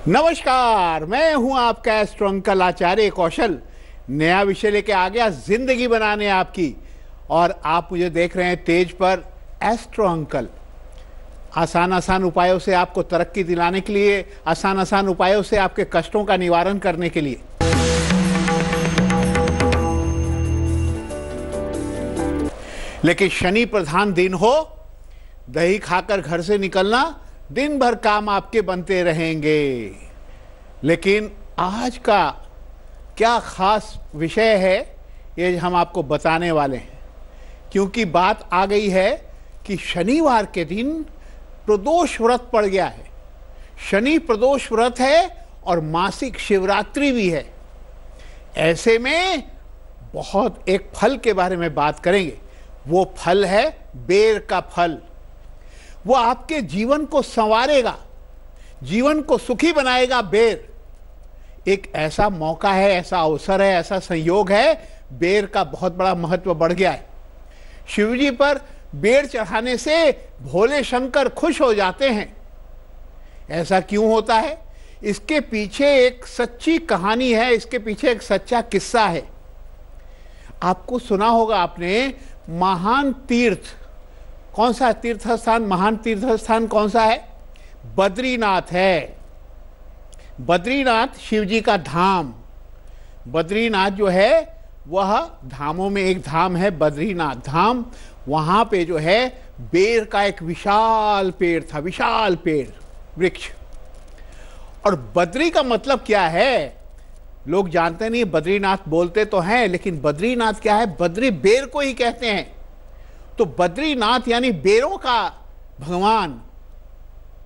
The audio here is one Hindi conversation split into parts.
नमस्कार, मैं हूं आपका एस्ट्रो अंकल आचार्य कौशल। नया विषय लेके आ गया जिंदगी बनाने आपकी। और आप मुझे देख रहे हैं तेज पर एस्ट्रो अंकल। आसान आसान उपायों से आपको तरक्की दिलाने के लिए, आसान आसान उपायों से आपके कष्टों का निवारण करने के लिए। लेकिन शनि प्रधान दिन हो, दही खाकर घर से निकलना, दिन भर काम आपके बनते रहेंगे। लेकिन आज का क्या खास विषय है ये हम आपको बताने वाले हैं, क्योंकि बात आ गई है कि शनिवार के दिन प्रदोष व्रत पड़ गया है। शनि प्रदोष व्रत है और मासिक शिवरात्रि भी है। ऐसे में बहुत एक फल के बारे में बात करेंगे। वो फल है बेर का फल। वो आपके जीवन को संवारेगा, जीवन को सुखी बनाएगा। बेर एक ऐसा मौका है, ऐसा अवसर है, ऐसा संयोग है। बेर का बहुत बड़ा महत्व बढ़ गया है। शिवजी पर बेर चढ़ाने से भोले शंकर खुश हो जाते हैं। ऐसा क्यों होता है? इसके पीछे एक सच्ची कहानी है, इसके पीछे एक सच्चा किस्सा है। आपको सुना होगा आपने, महान तीर्थ। कौन सा तीर्थ स्थान, महान तीर्थ स्थान कौन सा है? बद्रीनाथ है। बद्रीनाथ शिवजी का धाम। बद्रीनाथ जो है वह धामों में एक धाम है, बद्रीनाथ धाम। वहां पे जो है बेर का एक विशाल पेड़ था, विशाल पेड़, वृक्ष। और बद्री का मतलब क्या है लोग जानते नहीं। बद्रीनाथ बोलते तो हैं, लेकिन बद्रीनाथ क्या है? बद्री बेर को ही कहते हैं। तो बद्रीनाथ यानी बेरों का भगवान,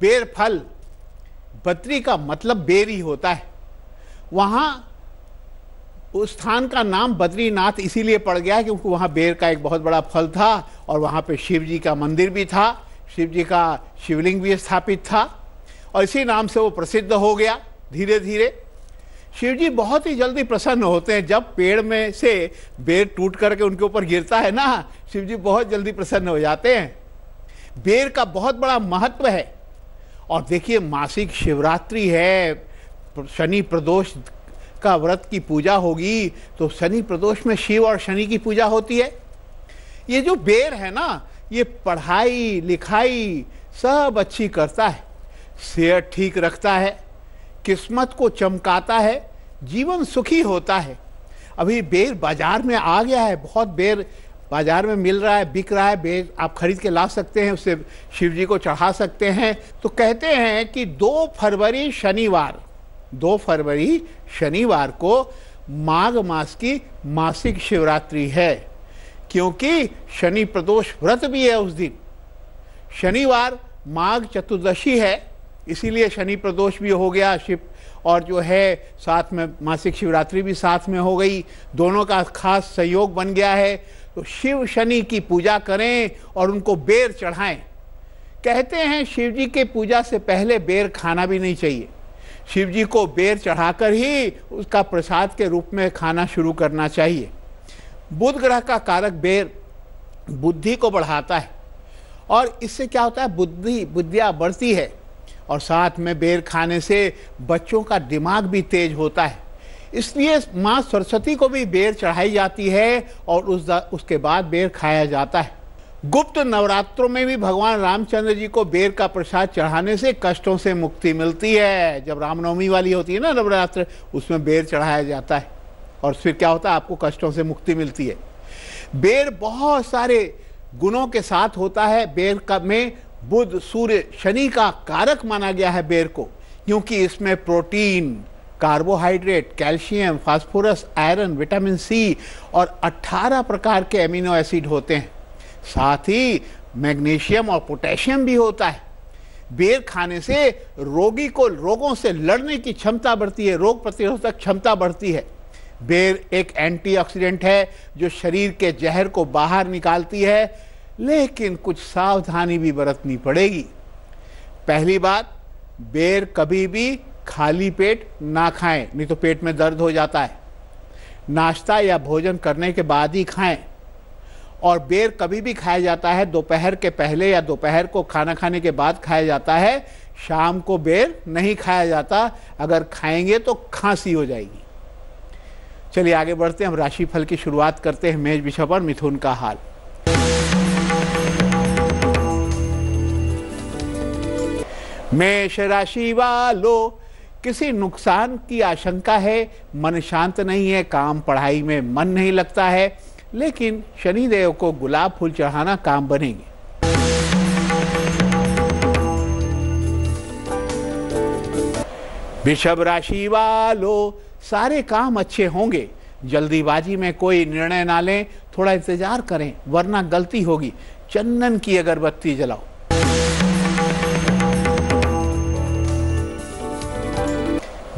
बेर फल। बद्री का मतलब बेर ही होता है। वहां उस स्थान का नाम बद्रीनाथ इसीलिए पड़ गया क्योंकि वहां बेर का एक बहुत बड़ा फल था और वहां पे शिव जी का मंदिर भी था, शिव जी का शिवलिंग भी स्थापित था और इसी नाम से वो प्रसिद्ध हो गया। धीरे धीरे शिव जी बहुत ही जल्दी प्रसन्न होते हैं। जब पेड़ में से बेर टूट करके उनके ऊपर गिरता है ना, शिव जी बहुत जल्दी प्रसन्न हो जाते हैं। बेर का बहुत बड़ा महत्व है। और देखिए, मासिक शिवरात्रि है, शनि प्रदोष का व्रत की पूजा होगी, तो शनि प्रदोष में शिव और शनि की पूजा होती है। ये जो बेर है ना, ये पढ़ाई लिखाई सब अच्छी करता है, सेहत ठीक रखता है, किस्मत को चमकाता है, जीवन सुखी होता है। अभी बेर बाजार में आ गया है, बहुत बेर बाजार में मिल रहा है, बिक रहा है। बेर आप खरीद के ला सकते हैं, उससे शिव जी को चढ़ा सकते हैं। तो कहते हैं कि 2 फरवरी शनिवार को माघ मास की मासिक शिवरात्रि है, क्योंकि शनि प्रदोष व्रत भी है उस दिन। शनिवार माघ चतुर्दशी है, इसीलिए शनि प्रदोष भी हो गया। शिव और जो है साथ में मासिक शिवरात्रि भी साथ में हो गई, दोनों का खास सहयोग बन गया है। तो शिव शनि की पूजा करें और उनको बेर चढ़ाएं। कहते हैं शिव जी के पूजा से पहले बेर खाना भी नहीं चाहिए। शिव जी को बेर चढ़ाकर ही उसका प्रसाद के रूप में खाना शुरू करना चाहिए। बुध ग्रह का कारक बेर बुद्धि को बढ़ाता है और इससे क्या होता है? बुद्धियाँ बढ़ती है। और साथ में बेर खाने से बच्चों का दिमाग भी तेज होता है। इसलिए माँ सरस्वती को भी बेर चढ़ाई जाती है और उसके बाद बेर खाया जाता है। गुप्त नवरात्रों में भी भगवान रामचंद्र जी को बेर का प्रसाद चढ़ाने से कष्टों से मुक्ति मिलती है। जब रामनवमी वाली होती है ना नवरात्र, उसमें बेर चढ़ाया जाता है और फिर क्या होता है? आपको कष्टों से मुक्ति मिलती है। बेर बहुत सारे गुणों के साथ होता है। बेर का में बुध, सूर्य, शनि का कारक माना गया है बेर को, क्योंकि इसमें protein, carbohydrate, calcium, phosphorus, iron, vitamin C और 18 प्रकार के एमिनो एसिड होते हैं। साथ ही मैग्नीशियम और पोटेशियम भी होता है। बेर खाने से रोगी को रोगों से लड़ने की क्षमता बढ़ती है, रोग प्रतिरोधक क्षमता बढ़ती है। बेर एक एंटीऑक्सीडेंट है जो शरीर के जहर को बाहर निकालती है, लेकिन कुछ सावधानी भी बरतनी पड़ेगी। पहली बात, बेर कभी भी खाली पेट ना खाएं, नहीं तो पेट में दर्द हो जाता है। नाश्ता या भोजन करने के बाद ही खाएं। और बेर कभी भी खाया जाता है दोपहर के पहले या दोपहर को खाना खाने के बाद खाया जाता है। शाम को बेर नहीं खाया जाता, अगर खाएंगे तो खांसी हो जाएगी। चलिए आगे बढ़ते हैं, हम राशिफल की शुरुआत करते हैं मेष वृषभ और मिथुन का हाल। मेष राशि वालों, किसी नुकसान की आशंका है, मन शांत नहीं है, काम पढ़ाई में मन नहीं लगता है, लेकिन शनिदेव को गुलाब फूल चढ़ाना काम बनेंगे। वृषभ राशि वालों, सारे काम अच्छे होंगे, जल्दीबाजी में कोई निर्णय ना लें, थोड़ा इंतजार करें वरना गलती होगी। चंदन की अगरबत्ती जलाओ।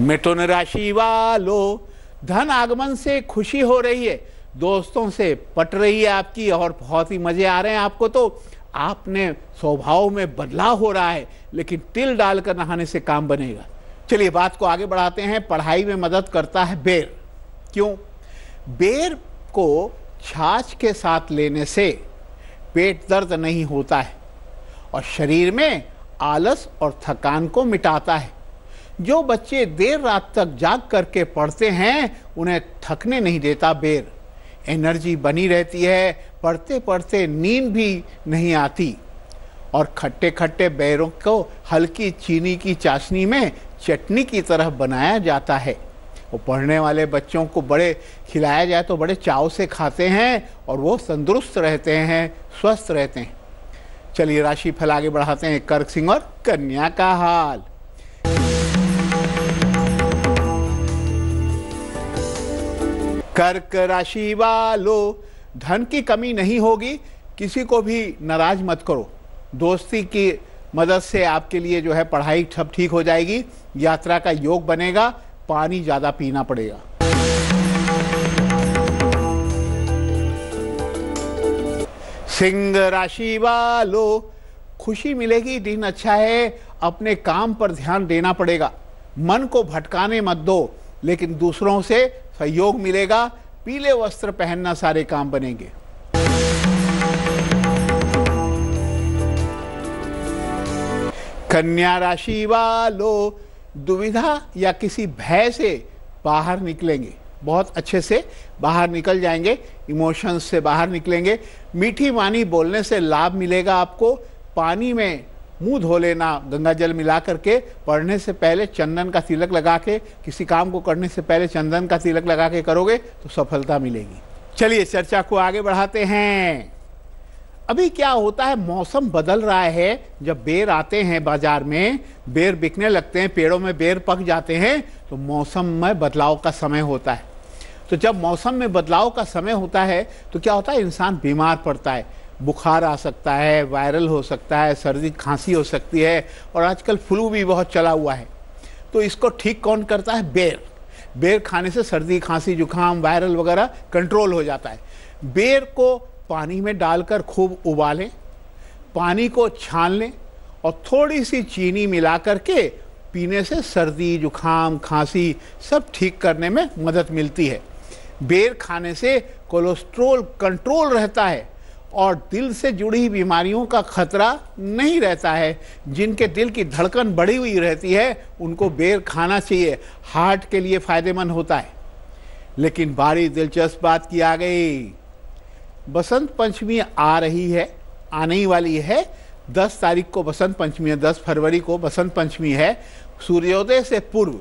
मिथुन राशि वालों, धन आगमन से खुशी हो रही है, दोस्तों से पट रही है आपकी और बहुत ही मजे आ रहे हैं आपको। तो आपने स्वभाव में बदलाव हो रहा है, लेकिन तिल डालकर नहाने से काम बनेगा। चलिए बात को आगे बढ़ाते हैं। पढ़ाई में मदद करता है बेर। क्यों? बेर को छाछ के साथ लेने से पेट दर्द नहीं होता है और शरीर में आलस और थकान को मिटाता है। जो बच्चे देर रात तक जाग करके पढ़ते हैं उन्हें थकने नहीं देता बेर। एनर्जी बनी रहती है, पढ़ते पढ़ते नींद भी नहीं आती। और खट्टे खट्टे बेरों को हल्की चीनी की चाशनी में चटनी की तरह बनाया जाता है। वो पढ़ने वाले बच्चों को बड़े खिलाया जाए तो बड़े चाव से खाते हैं और वो तंदुरुस्त रहते हैं, स्वस्थ रहते हैं। चलिए राशि फल आगे बढ़ाते हैं। कर्क सिंह और कन्या का हाल। कर्क राशि वालों, धन की कमी नहीं होगी, किसी को भी नाराज मत करो। दोस्ती की मदद से आपके लिए जो है पढ़ाई सब ठीक हो जाएगी। यात्रा का योग बनेगा, पानी ज्यादा पीना पड़ेगा। सिंह राशि वालों, खुशी मिलेगी, दिन अच्छा है, अपने काम पर ध्यान देना पड़ेगा। मन को भटकाने मत दो, लेकिन दूसरों से सहयोग मिलेगा। पीले वस्त्र पहनना, सारे काम बनेंगे। कन्या राशि वालों, दुविधा या किसी भय से बाहर निकलेंगे, बहुत अच्छे से बाहर निकल जाएंगे, इमोशंस से बाहर निकलेंगे। मीठी वाणी बोलने से लाभ मिलेगा आपको। पानी में मुंह धो लेना, गंगा जल मिला करके। पढ़ने से पहले चंदन का तिलक लगा के, किसी काम को करने से पहले चंदन का तिलक लगा के करोगे तो सफलता मिलेगी। चलिए चर्चा को आगे बढ़ाते हैं। अभी क्या होता है, मौसम बदल रहा है। जब बेर आते हैं बाजार में, बेर बिकने लगते हैं, पेड़ों में बेर पक जाते हैं, तो मौसम में बदलाव का समय होता है। तो जब मौसम में बदलाव का समय होता है तो क्या होता है, इंसान बीमार पड़ता है। बुखार आ सकता है, वायरल हो सकता है, सर्दी खांसी हो सकती है, और आजकल फ्लू भी बहुत चला हुआ है। तो इसको ठीक कौन करता है? बेर। बेर खाने से सर्दी खांसी जुकाम वायरल वगैरह कंट्रोल हो जाता है। बेर को पानी में डालकर खूब उबालें, पानी को छान लें और थोड़ी सी चीनी मिला करके पीने से सर्दी जुकाम खांसी सब ठीक करने में मदद मिलती है। बेर खाने से कोलेस्ट्रॉल कंट्रोल रहता है और दिल से जुड़ी बीमारियों का खतरा नहीं रहता है। जिनके दिल की धड़कन बढ़ी हुई रहती है उनको बेर खाना चाहिए, हार्ट के लिए फायदेमंद होता है। लेकिन बड़ी दिलचस्प बात की आ गई, बसंत पंचमी आ रही है, आने ही वाली है। 10 तारीख को बसंत पंचमी है, 10 फरवरी को बसंत पंचमी है। सूर्योदय से पूर्व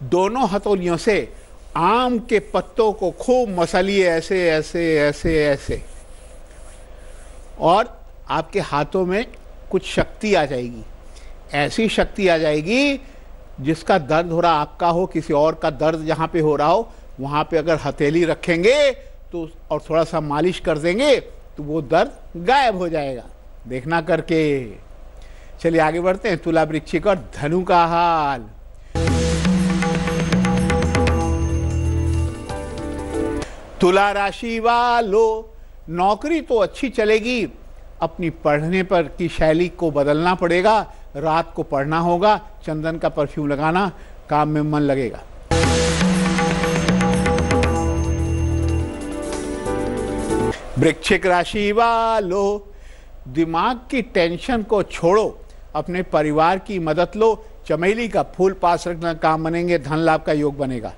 दोनों हथौलियों से आम के पत्तों को खूब मसलिए, ऐसे ऐसे ऐसे ऐसे, और आपके हाथों में कुछ शक्ति आ जाएगी। ऐसी शक्ति आ जाएगी जिसका दर्द हो रहा आपका हो, किसी और का दर्द जहाँ पे हो रहा हो, वहाँ पे अगर हथेली रखेंगे तो और थोड़ा सा मालिश कर देंगे तो वो दर्द गायब हो जाएगा। देखना करके। चलिए आगे बढ़ते हैं। तुला वृश्चिक और धनु का हाल। तुला राशि वालों, नौकरी तो अच्छी चलेगी, अपनी पढ़ने पर की शैली को बदलना पड़ेगा। रात को पढ़ना होगा, चंदन का परफ्यूम लगाना, काम में मन लगेगा। वृश्चिक राशि वालों, दिमाग की टेंशन को छोड़ो, अपने परिवार की मदद लो। चमेली का फूल पास रखना, काम बनेंगे, धन लाभ का योग बनेगा।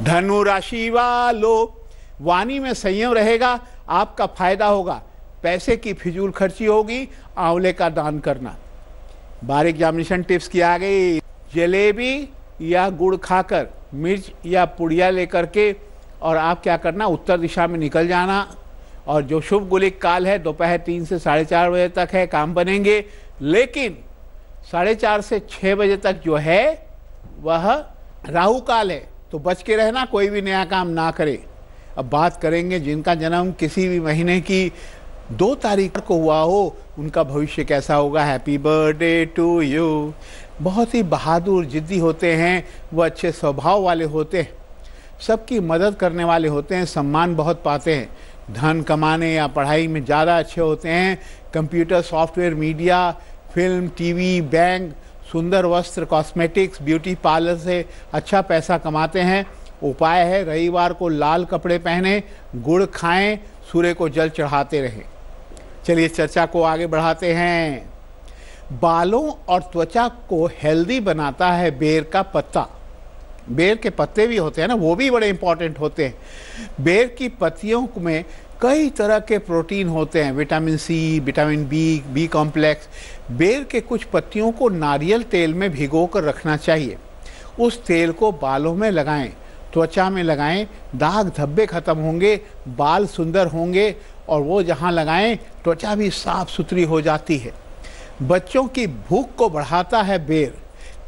धनु राशि वालों, वाणी में संयम रहेगा, आपका फायदा होगा। पैसे की फिजूल खर्ची होगी, आंवले का दान करना। बार एग्जामिनेशन टिप्स की आ गई। जलेबी या गुड़ खाकर, मिर्च या पुड़िया लेकर के, और आप क्या करना, उत्तर दिशा में निकल जाना। और जो शुभ गुलिक काल है दोपहर 3 से 4:30 बजे तक है, काम बनेंगे। लेकिन 4:30 से 6 बजे तक जो है वह राहु काल है, तो बच के रहना, कोई भी नया काम ना करे। अब बात करेंगे जिनका जन्म किसी भी महीने की 2 तारीख को हुआ हो, उनका भविष्य कैसा होगा। Happy birthday to you. बहुत ही बहादुर, जिद्दी होते हैं, वो अच्छे स्वभाव वाले होते हैं, सबकी मदद करने वाले होते हैं, सम्मान बहुत पाते हैं, धन कमाने या पढ़ाई में ज़्यादा अच्छे होते हैं। Computer, software, media, film, TV, bank, सुंदर वस्त्र, कॉस्मेटिक्स, ब्यूटी पार्लर से अच्छा पैसा कमाते हैं। उपाय है, रविवार को लाल कपड़े पहने, गुड़ खाएं, सूर्य को जल चढ़ाते रहें। चलिए चर्चा को आगे बढ़ाते हैं। बालों और त्वचा को हेल्दी बनाता है बेर का पत्ता। बेर के पत्ते भी होते हैं ना, वो भी बड़े इंपॉर्टेंट होते हैं। बेर की पत्तियों में कई तरह के प्रोटीन होते हैं, vitamin C, vitamin B, B complex. बेर के कुछ पत्तियों को नारियल तेल में भिगो कर रखना चाहिए। उस तेल को बालों में लगाएं, त्वचा में लगाएं, दाग धब्बे खत्म होंगे, बाल सुंदर होंगे, और वो जहाँ लगाएं त्वचा भी साफ सुथरी हो जाती है। बच्चों की भूख को बढ़ाता है बेर।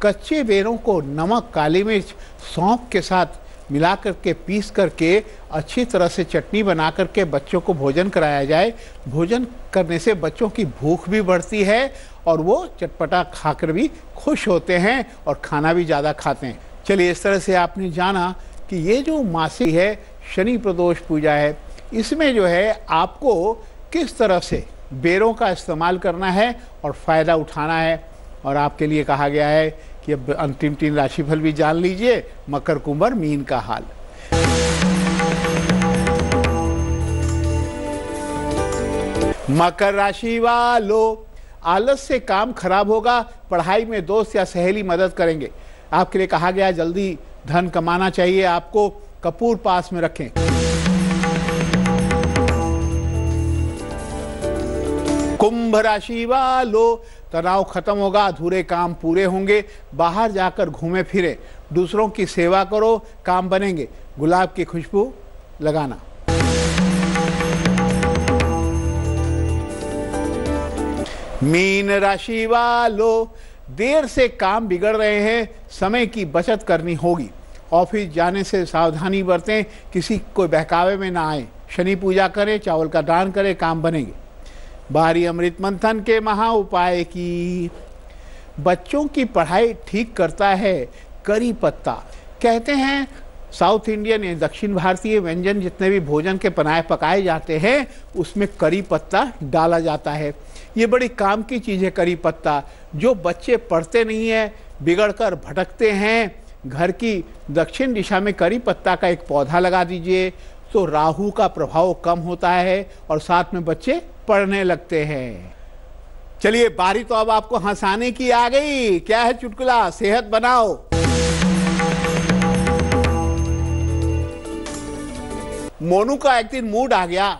कच्चे बेरों को नमक, काली मिर्च, सौंफ के साथ मिला करके पीस करके अच्छी तरह से चटनी बना करके बच्चों को भोजन कराया जाए। भोजन करने से बच्चों की भूख भी बढ़ती है और वो चटपटा खाकर भी खुश होते हैं और खाना भी ज़्यादा खाते हैं। चलिए, इस तरह से आपने जाना कि ये जो मासिक है शनि प्रदोष पूजा है, इसमें जो है आपको किस तरह से बेरों का इस्तेमाल करना है और फ़ायदा उठाना है। और आपके लिए कहा गया है कि अब अंतिम 3 राशिफल भी जान लीजिए। मकर, कुंभ और मीन का हाल। मकर राशि वालों, आलस से काम खराब होगा। पढ़ाई में दोस्त या सहेली मदद करेंगे। आपके लिए कहा गया जल्दी धन कमाना चाहिए आपको। कपूर पास में रखें। कुंभ राशि वालों, तनाव खत्म होगा, अधूरे काम पूरे होंगे। बाहर जाकर घूमे फिरे, दूसरों की सेवा करो, काम बनेंगे। गुलाब की खुशबू लगाना। मीन राशि वालों, देर से काम बिगड़ रहे हैं, समय की बचत करनी होगी। ऑफिस जाने से सावधानी बरतें, किसी को बहकावे में ना आए। शनि पूजा करें, चावल का दान करें, काम बनेंगे। बाहरी अमृत मंथन के महा उपाय की। बच्चों की पढ़ाई ठीक करता है करी पत्ता। कहते हैं साउथ इंडियन या दक्षिण भारतीय व्यंजन जितने भी भोजन के पकाए जाते हैं उसमें करी पत्ता डाला जाता है। ये बड़ी काम की चीज़ है करी पत्ता। जो बच्चे पढ़ते नहीं है, बिगड़कर भटकते हैं, घर की दक्षिण दिशा में करी पत्ता का एक पौधा लगा दीजिए तो राहु का प्रभाव कम होता है और साथ में बच्चे पढ़ने लगते हैं। चलिए, बारी तो अब आपको हंसाने की आ गई। क्या है चुटकुला? सेहत बनाओ। मोनू का एक दिन मूड आ गया।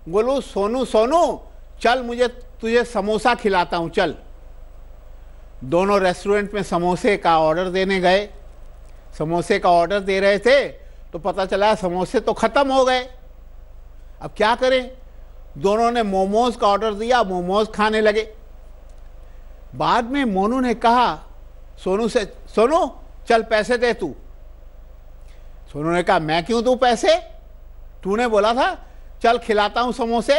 बोलो सोनू सोनू चल, मुझे तुझे समोसा खिलाता हूं, चल। दोनों रेस्टोरेंट में समोसे का ऑर्डर देने गए। समोसे का ऑर्डर दे रहे थे तो पता चला समोसे तो खत्म हो गए। अब क्या करें? दोनों ने मोमोज का ऑर्डर दिया, मोमोज खाने लगे। बाद में मोनू ने कहा सोनू से, सोनू चल पैसे दे तू। सोनू ने कहा मैं क्यों दूं पैसे? तूने बोला था चल खिलाता हूं समोसे।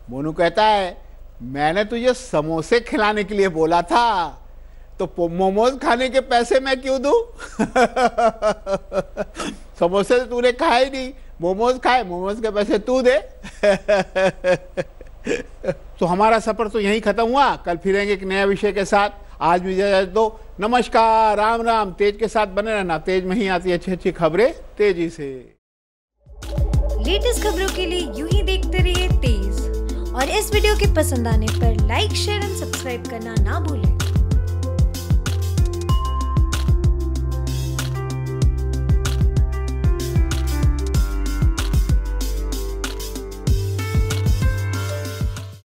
मोनू कहता है मैंने तुझे समोसे खिलाने के लिए बोला था, तो मोमोज खाने के पैसे मैं क्यों दूं? समोसे तो तूने खाए नहीं, मोमोज खाए, मोमोज के पैसे तू दे। तो हमारा सफर तो यहीं खत्म हुआ। कल फिरेंगे एक नया विषय के साथ। आज भी इजाजत दो। नमस्कार, राम राम। तेज के साथ बने रहना, तेज में ही आती है अच्छी अच्छी खबरें तेजी से। लेटेस्ट खबरों के लिए यूं ही देखते रहिए तेज। और इस वीडियो के पसंद आने पर लाइक, शेयर एंड सब्सक्राइब करना ना भूलें।